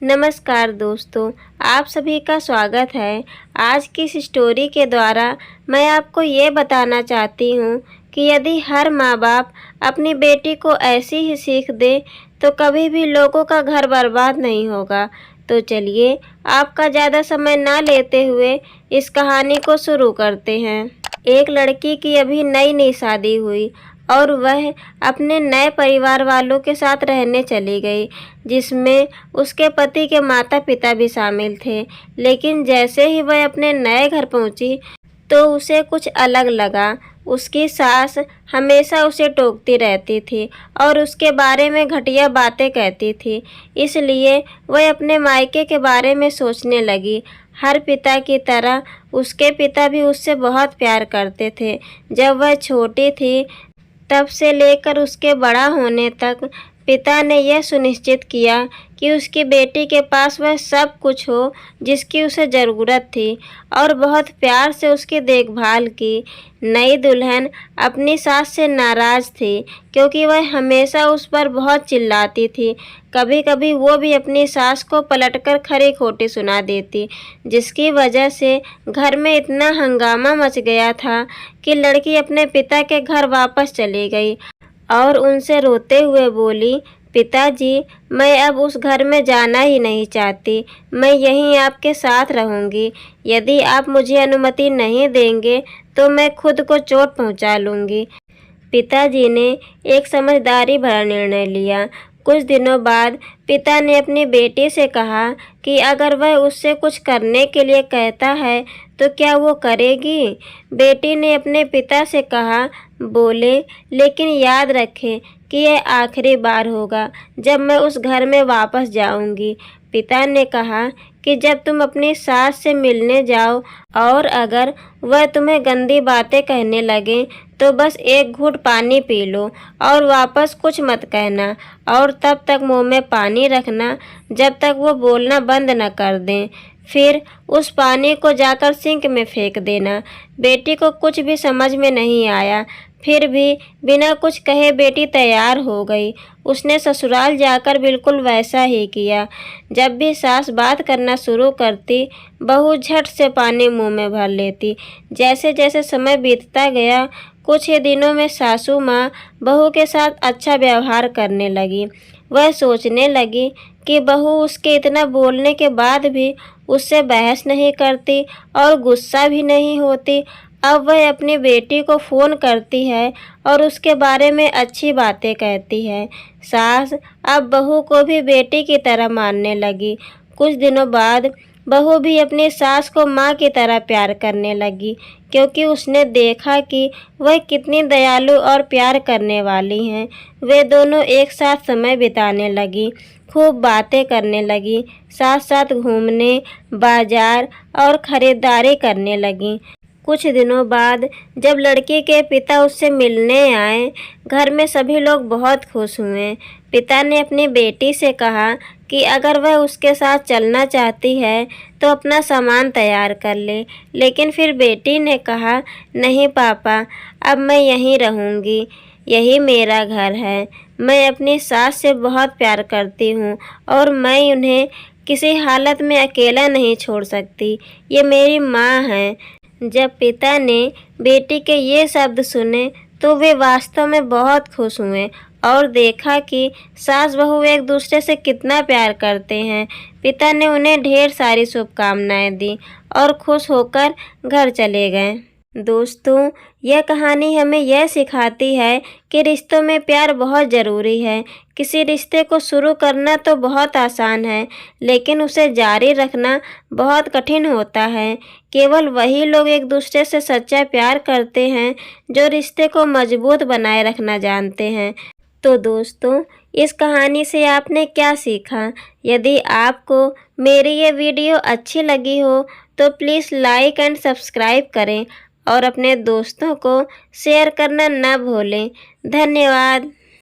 नमस्कार दोस्तों, आप सभी का स्वागत है। आज की इस स्टोरी के द्वारा मैं आपको ये बताना चाहती हूँ कि यदि हर माँ बाप अपनी बेटी को ऐसी ही सीख दे तो कभी भी लोगों का घर बर्बाद नहीं होगा। तो चलिए आपका ज़्यादा समय ना लेते हुए इस कहानी को शुरू करते हैं। एक लड़की की अभी नई नई शादी हुई और वह अपने नए परिवार वालों के साथ रहने चली गई, जिसमें उसके पति के माता पिता भी शामिल थे। लेकिन जैसे ही वह अपने नए घर पहुंची तो उसे कुछ अलग लगा। उसकी सास हमेशा उसे टोकती रहती थी और उसके बारे में घटिया बातें कहती थी। इसलिए वह अपने मायके के बारे में सोचने लगी। हर पिता की तरह उसके पिता भी उससे बहुत प्यार करते थे। जब वह छोटी थी तब से लेकर उसके बड़ा होने तक पिता ने यह सुनिश्चित किया कि उसकी बेटी के पास वह सब कुछ हो जिसकी उसे ज़रूरत थी, और बहुत प्यार से उसकी देखभाल की। नई दुल्हन अपनी सास से नाराज़ थी क्योंकि वह हमेशा उस पर बहुत चिल्लाती थी। कभी कभी वो भी अपनी सास को पलटकर खरी खोटी सुना देती, जिसकी वजह से घर में इतना हंगामा मच गया था कि लड़की अपने पिता के घर वापस चली गई और उनसे रोते हुए बोली, पिताजी, मैं अब उस घर में जाना ही नहीं चाहती। मैं यहीं आपके साथ रहूंगी। यदि आप मुझे अनुमति नहीं देंगे तो मैं खुद को चोट पहुंचा लूँगी। पिताजी ने एक समझदारी भरा निर्णय लिया। कुछ दिनों बाद पिता ने अपनी बेटी से कहा कि अगर वह उससे कुछ करने के लिए कहता है तो क्या वो करेगी। बेटी ने अपने पिता से कहा, बोले, लेकिन याद रखें कि यह आखिरी बार होगा जब मैं उस घर में वापस जाऊंगी। पिता ने कहा कि जब तुम अपनी सास से मिलने जाओ और अगर वह तुम्हें गंदी बातें कहने लगे तो बस एक घूंट पानी पी लो और वापस कुछ मत कहना, और तब तक मुंह में पानी रखना जब तक वो बोलना बंद न कर दें। फिर उस पानी को जाकर सिंक में फेंक देना। बेटी को कुछ भी समझ में नहीं आया, फिर भी बिना कुछ कहे बेटी तैयार हो गई। उसने ससुराल जाकर बिल्कुल वैसा ही किया। जब भी सास बात करना शुरू करती, बहू झट से पानी मुंह में भर लेती। जैसे जैसे समय बीतता गया, कुछ ही दिनों में सासू माँ बहू के साथ अच्छा व्यवहार करने लगी। वह सोचने लगी कि बहू उसके इतना बोलने के बाद भी उससे बहस नहीं करती और गुस्सा भी नहीं होती। अब वह अपनी बेटी को फ़ोन करती है और उसके बारे में अच्छी बातें कहती है। सास अब बहू को भी बेटी की तरह मानने लगी। कुछ दिनों बाद बहू भी अपनी सास को माँ की तरह प्यार करने लगी, क्योंकि उसने देखा कि वह कितनी दयालु और प्यार करने वाली हैं। वे दोनों एक साथ समय बिताने लगी, खूब बातें करने लगी, साथ साथ घूमने, बाजार और ख़रीदारी करने लगी। कुछ दिनों बाद जब लड़की के पिता उससे मिलने आए, घर में सभी लोग बहुत खुश हुए। पिता ने अपनी बेटी से कहा कि अगर वह उसके साथ चलना चाहती है तो अपना सामान तैयार कर ले। लेकिन फिर बेटी ने कहा, नहीं पापा, अब मैं यहीं रहूँगी। यही मेरा घर है। मैं अपनी सास से बहुत प्यार करती हूँ और मैं उन्हें किसी हालत में अकेला नहीं छोड़ सकती। ये मेरी माँ है। जब पिता ने बेटी के ये शब्द सुने तो वे वास्तव में बहुत खुश हुए और देखा कि सास बहू एक दूसरे से कितना प्यार करते हैं। पिता ने उन्हें ढेर सारी शुभकामनाएं दी और खुश होकर घर चले गए। दोस्तों, यह कहानी हमें यह सिखाती है कि रिश्तों में प्यार बहुत ज़रूरी है। किसी रिश्ते को शुरू करना तो बहुत आसान है, लेकिन उसे जारी रखना बहुत कठिन होता है। केवल वही लोग एक दूसरे से सच्चा प्यार करते हैं जो रिश्ते को मजबूत बनाए रखना जानते हैं। तो दोस्तों, इस कहानी से आपने क्या सीखा? यदि आपको मेरी ये वीडियो अच्छी लगी हो तो प्लीज़ लाइक एंड सब्सक्राइब करें और अपने दोस्तों को शेयर करना न भूलें। धन्यवाद।